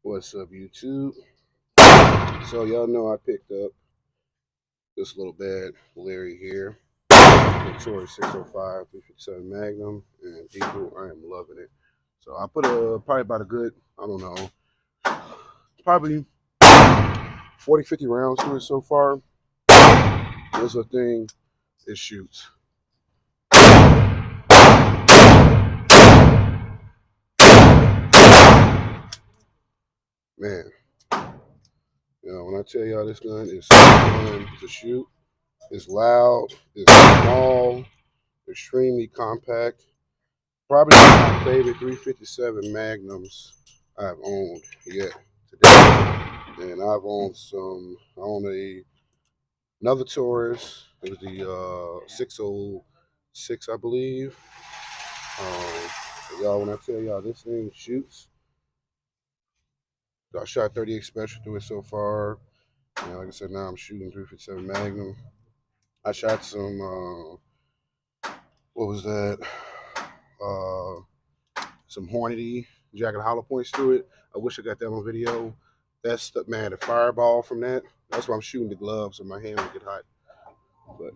What's up, YouTube? So y'all know I picked up this little bad Larry here, the Taurus 605 357 Magnum, and people, I am loving it. So I put probably about a good, I don't know, probably 40, 50 rounds to it so far. This a thing, it shoots. Man, when I tell y'all this gun is so fun to shoot, it's loud, it's small, extremely compact. Probably my favorite 357 Magnums I've owned yet today. And I've owned I own another Taurus. It was the 606, I believe. Y'all, when I tell y'all this thing shoots, I shot 38 special through it so far. And like I said, now I'm shooting 357 Magnum. I shot some, what was that? Some Hornady jacket hollow points through it. I wish I got that on video. That's the man, the fireball from that. That's why I'm shooting the gloves so my hand will get hot. But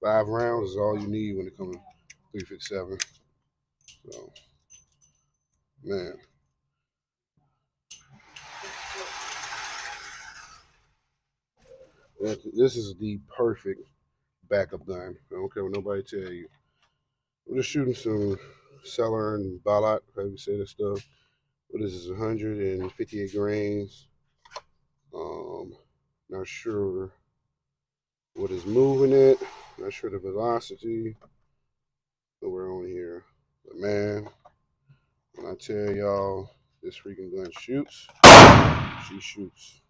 5 rounds is all you need when it comes to 357. So, man. This is the perfect backup gun. I don't care what nobody tell you. I'm just shooting some Cellar and Balat, however you say that stuff. What is this, 158 grains. Not sure what is moving it. Not sure the velocity. But we're on here. But man, when I tell y'all this freaking gun shoots, she shoots.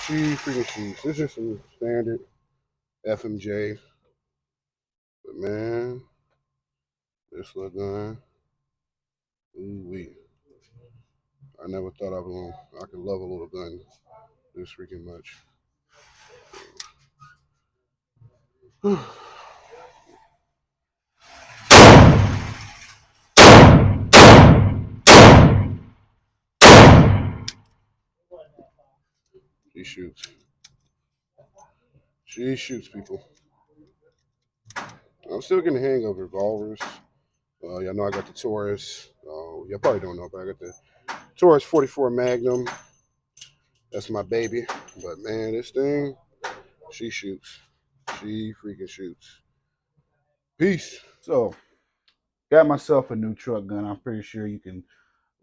She freaking shoots. This is some standard FMJ. But man, this little gun, ooh-wee. I never thought I could love a little gun this freaking much. She shoots. She shoots, people. I'm still getting the hang of revolvers. Y'all know I got the Taurus. Y'all probably don't know, but I got the Taurus 44 Magnum. That's my baby. But man, this thing, she shoots. She freaking shoots. Peace. So, got myself a new truck gun. I'm pretty sure you can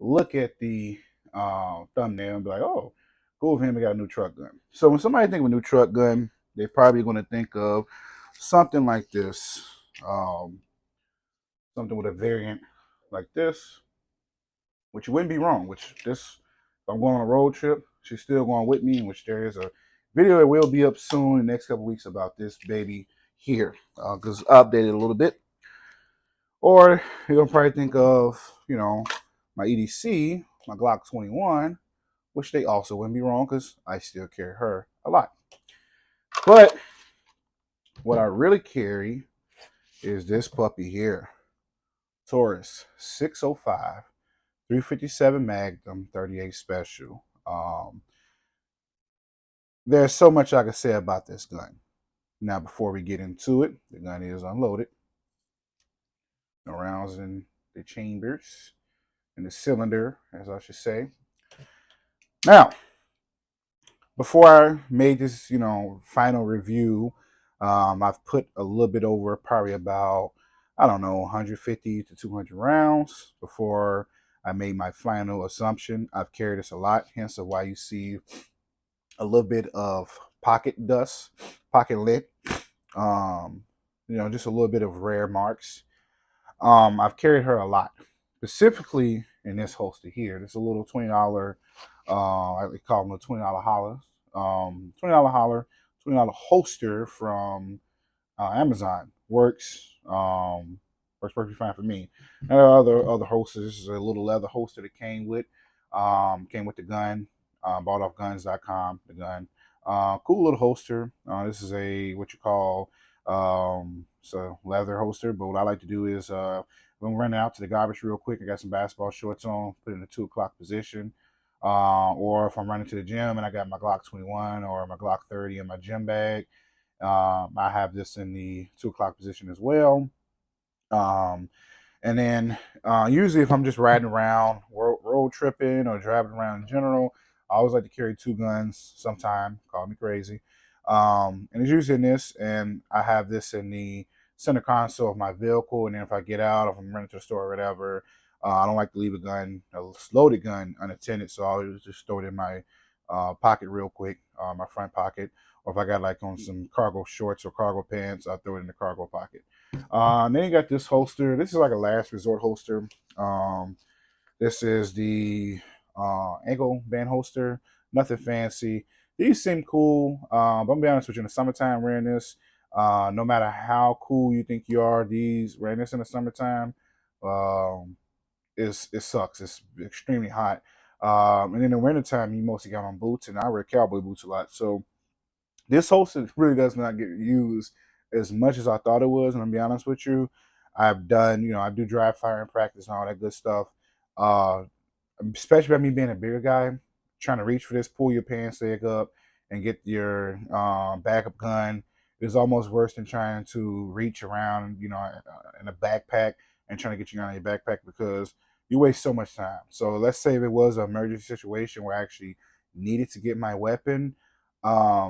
look at the thumbnail and be like, oh, cool for him, he got a new truck gun. So when somebody think of a new truck gun, they're probably going to think of something like this. Something with a variant like this, which you wouldn't be wrong, which this, if I'm going on a road trip, she's still going with me, in which there is a video that will be up soon in the next couple weeks about this baby here, because I updated a little bit. Or you're going to probably think of, my EDC, my Glock 21, which they also wouldn't be wrong because I still carry her a lot. But what I really carry is this puppy here, Taurus 605 357 Magnum 38 Special. There's so much I can say about this gun. Now, before we get into it, the gun is unloaded. No rounds in the chambers, in the cylinder, as I should say. Now, before I made this, final review, I've put a little bit over, probably about, 150 to 200 rounds before I made my final assumption. I've carried this a lot, hence why you see a little bit of pocket dust, pocket lint, just a little bit of rare marks. I've carried her a lot, specifically in this holster here. This is a little $20, I call them a $20 holler, $20 holler, $20 holster from Amazon. Works perfectly fine for me. And there are other holsters. This is a little leather holster that came with the gun. Bought off guns.com, the gun. Cool little holster. This is a what you call it's a leather holster. But what I like to do is when I'm running out to the garbage real quick, I got some basketball shorts on, put it in the 2 o'clock position. Or if I'm running to the gym and I got my Glock 21 or my Glock 30 in my gym bag, I have this in the 2 o'clock position as well. Um, and then usually if I'm just riding around, road tripping or driving around in general, I always like to carry 2 guns sometime. Call me crazy. And it's usually in this, and I have this in the center console of my vehicle. And then if I get out, if I'm running to the store or whatever, I don't like to leave a loaded gun unattended. So I'll just throw it in my pocket real quick, my front pocket. Or if I got like on some cargo shorts or cargo pants, I'll throw it in the cargo pocket. And then you got this holster. This is like a last resort holster. Um, this is the ankle band holster. Nothing fancy. These seem cool. But I'm gonna be honest with you. In the summertime, wearing this, no matter how cool you think you are, these wearing this in the summertime, um, it sucks. It's extremely hot. And in the wintertime, you mostly got on boots, and I wear cowboy boots a lot. So this holster really does not get used as much as I thought it was. And I'm be honest with you, I've done, I do dry firing practice and all that good stuff. Uh, Especially by me being a bigger guy, trying to reach for this, pull your pants leg up, and get your backup gun is almost worse than trying to reach around, in a backpack and trying to get your gun in your backpack because you waste so much time. So let's say if it was an emergency situation where I actually needed to get my weapon,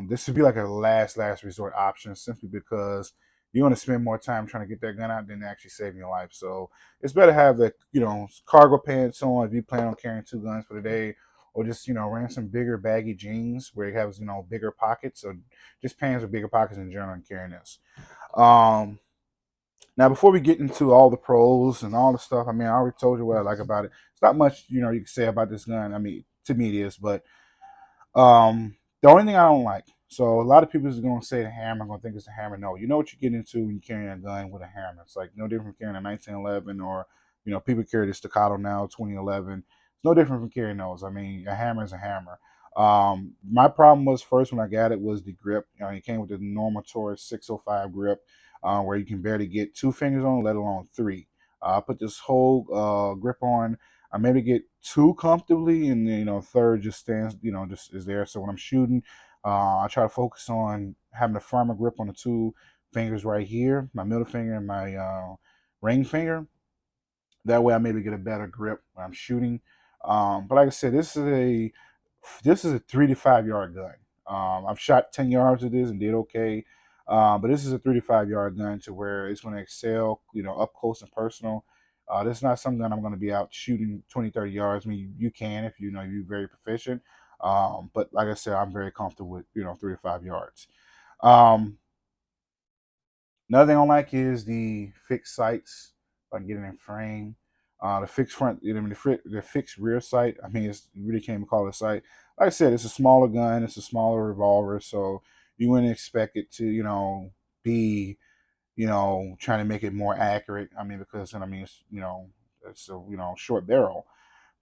this would be like a last resort option simply because you're going to spend more time trying to get that gun out than actually saving your life. So it's better to have the cargo pants on if you plan on carrying 2 guns for the day, or just wearing some bigger baggy jeans where it has bigger pockets, or just pants with bigger pockets in general and carrying this. Um, Now before we get into all the pros and all the stuff, I mean I already told you what I like about it. It's not much you can say about this gun. I mean to me it is, but the only thing I don't like, so a lot of people is going to say the hammer, going to think it's the hammer. No, you know what you get into when you carry a gun with a hammer. It's like no different from carrying a 1911 or, people carry the staccato now, 2011. It's no different from carrying those. I mean, a hammer is a hammer. My problem was first when I got it was the grip. It came with the normal Taurus 605 grip, where you can barely get 2 fingers on, let alone 3. I put this whole grip on. I maybe get 2 comfortably, and then third just stands, just is there. So when I'm shooting, I try to focus on having a firmer grip on the 2 fingers right here, my middle finger and my ring finger. That way, I maybe get a better grip when I'm shooting. But like I said, this is a 3 to 5 yard gun. I've shot 10 yards of this and did okay. But this is a 3 to 5 yard gun to where it's going to excel, up close and personal. This is not something that I'm going to be out shooting 20, 30 yards. I mean, you can if you're very proficient. But like I said, I'm very comfortable with 3 to 5 yards. Um, Another thing I like is the fixed sights. If I can get it in frame. The fixed front, the fixed rear sight. I mean, you really can't even call it a sight. Like I said, it's a smaller gun. It's a smaller revolver, so you wouldn't expect it to, be, trying to make it more accurate. I mean, because it's a short barrel.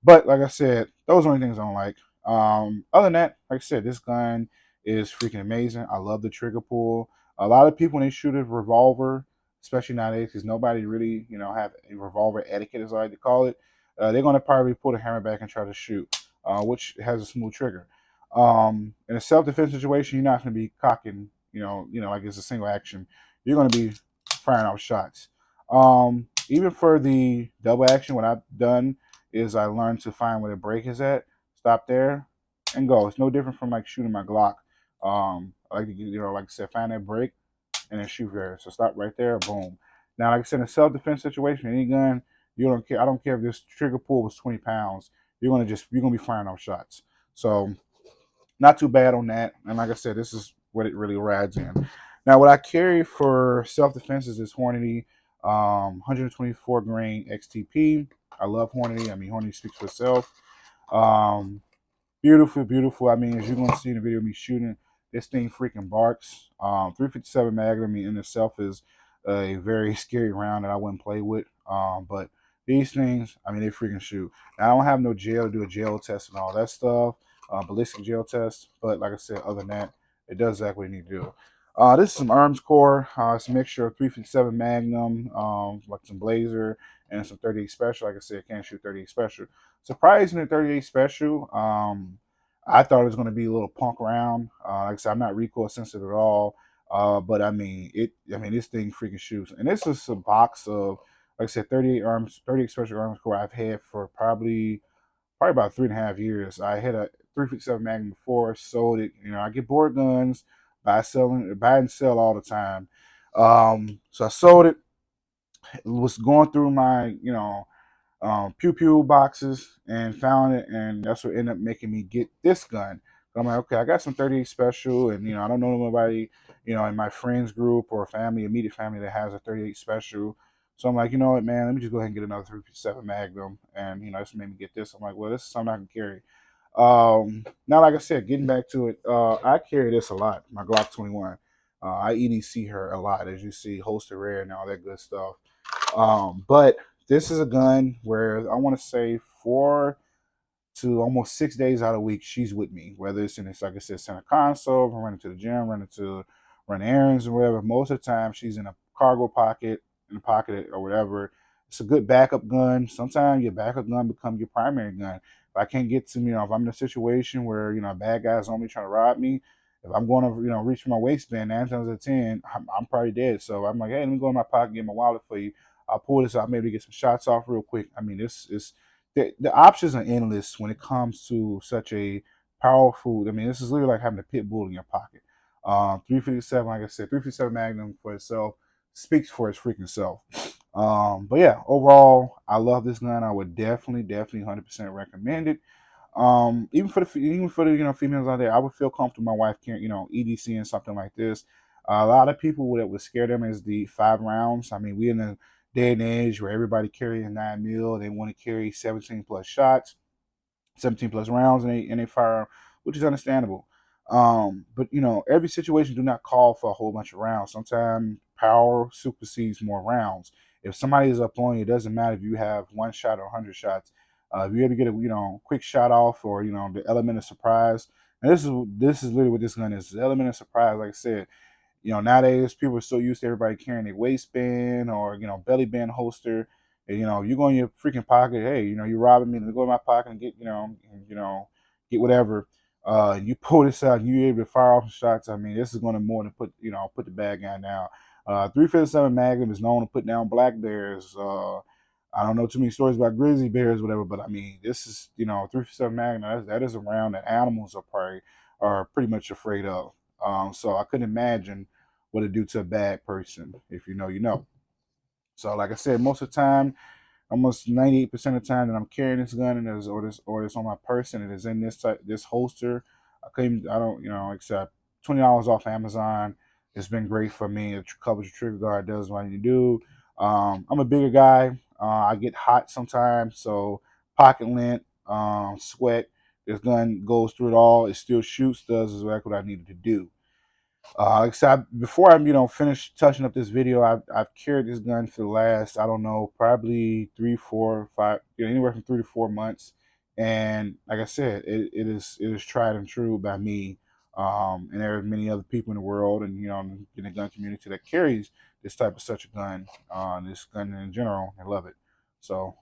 But like I said, those are the only things I don't like. Other than that, like I said, this gun is freaking amazing. I love the trigger pull. A lot of people when they shoot a revolver, especially nowadays, because nobody really, have a revolver etiquette, as I like to call it. They're gonna probably pull the hammer back and try to shoot, which has a smooth trigger. In a self-defense situation, you're not gonna be cocking, like it's a single action. You're gonna be firing off shots. Even for the double action, what I've done is I learned to find where the break is at, stop there, and go. It's no different from like shooting my Glock. I like to like I said, find that break and then shoot there. So stop right there, boom. Now, like I said, in a self-defense situation, any gun, you don't care. I don't care if this trigger pull was 20 pounds. You're gonna be firing off shots. So not too bad on that. And like I said, this is what it really rides in. Now, what I carry for self-defense is this Hornady 124 grain XTP. I love Hornady. I mean, Hornady speaks for itself. Um, Beautiful, beautiful. I mean, as you're gonna see in the video of me shooting, this thing freaking barks. 357 Magnum in itself is a very scary round that I wouldn't play with. But these things, I mean, they freaking shoot. Now, I don't have no gel to do a gel test and all that stuff, ballistic gel test. But like I said, other than that, It does exactly what you need to do. This is some Arms Core. It's a mixture of 357 Magnum, like some Blazer, and some 38 Special. Like I said, can't shoot 38 Special. Surprisingly, 38 Special. I thought it was going to be a little punk round. Like I said, I'm not recoil sensitive at all. But I mean, this thing freaking shoots. And this is a box of, like I said, 38 Special Arms Core I've had for probably about 3.5 years. I had a 357 Magnum before, sold it. I get bored guns, buy and sell all the time. So I sold it. Was going through my, pew pew boxes and found it, and that's what ended up making me get this gun. I'm like, okay, I got some 38 Special, and I don't know nobody, in my friends group or family, immediate family that has a 38 Special. So I'm like, you know what, man, let me just go ahead and get another 357 Magnum, and this made me get this. I'm like, well, this is something I can carry. Now, like I said, getting back to it, I carry this a lot. My Glock 21. I EDC her a lot, as you see, holster rare and all that good stuff. But this is a gun where I want to say 4 to almost 6 days out of the week, she's with me. Whether it's in this, like I said, center console, if I'm running to the gym, run errands or whatever. Most of the time, she's in a cargo pocket, in a pocket or whatever. It's a good backup gun. Sometimes your backup gun become your primary gun. If I can't get to, if I'm in a situation where a bad guy's on me trying to rob me, if I'm going to reach for my waistband, 9 times out of 10, I'm probably dead. So I'm like, hey, let me go in my pocket and get my wallet for you. I'll pull this out, maybe get some shots off real quick. I mean, this is the options are endless when it comes to such a powerful. I mean, this is literally like having a pit bull in your pocket. 357, like I said, 357 Magnum for itself speaks for its freaking self. But yeah, overall, I love this gun. I would definitely 100% recommend it. Even for the females out there, I would feel comfortable my wife carrying EDC and something like this. A lot of people that would scare them is the 5 rounds. I mean, we in a day and age where everybody carrying 9 mil, they want to carry 17 plus shots, 17 plus rounds in a firearm, which is understandable. But every situation do not call for a whole bunch of rounds. Sometimes power supersedes more rounds. If somebody is up on you, it doesn't matter if you have one shot or 100 shots. If you ever get a quick shot off, or the element of surprise, and this is literally what this gun is. The element of surprise, like I said, nowadays people are so used to everybody carrying a waistband or belly band holster. And, you go in your freaking pocket. Hey, you robbing me. Let me go in my pocket and get get whatever. You pull this out and you're able to fire off shots. I mean, this is going to more than put the bad guy down. 357 Magnum is known to put down black bears. I don't know too many stories about grizzly bears, whatever, but I mean, this is 357 Magnum. That is a round that animals are pretty much afraid of. So I couldn't imagine what it do to a bad person. If you know, you know. So like I said, most of the time, almost 98% of the time that I'm carrying this gun and it's on my person, it is in this holster. I don't except $20 off Amazon. It's been great for me. It covers your trigger guard, does what I need to do. I'm a bigger guy. I get hot sometimes, so pocket lint, sweat. This gun goes through it all. It still shoots, does exactly what I needed to do. Like I said, before I finish touching up this video, I've carried this gun for the last, I don't know, probably 3, 4, 5, anywhere from 3 to 4 months. And like I said, it is tried and true by me. And there are many other people in the world, and in the gun community that carries this type of such a gun, this gun in general, and love it. So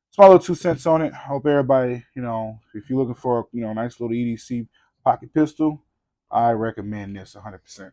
small little 2 cents on it. Hope everybody, if you're looking for a nice little EDC pocket pistol, I recommend this 100%.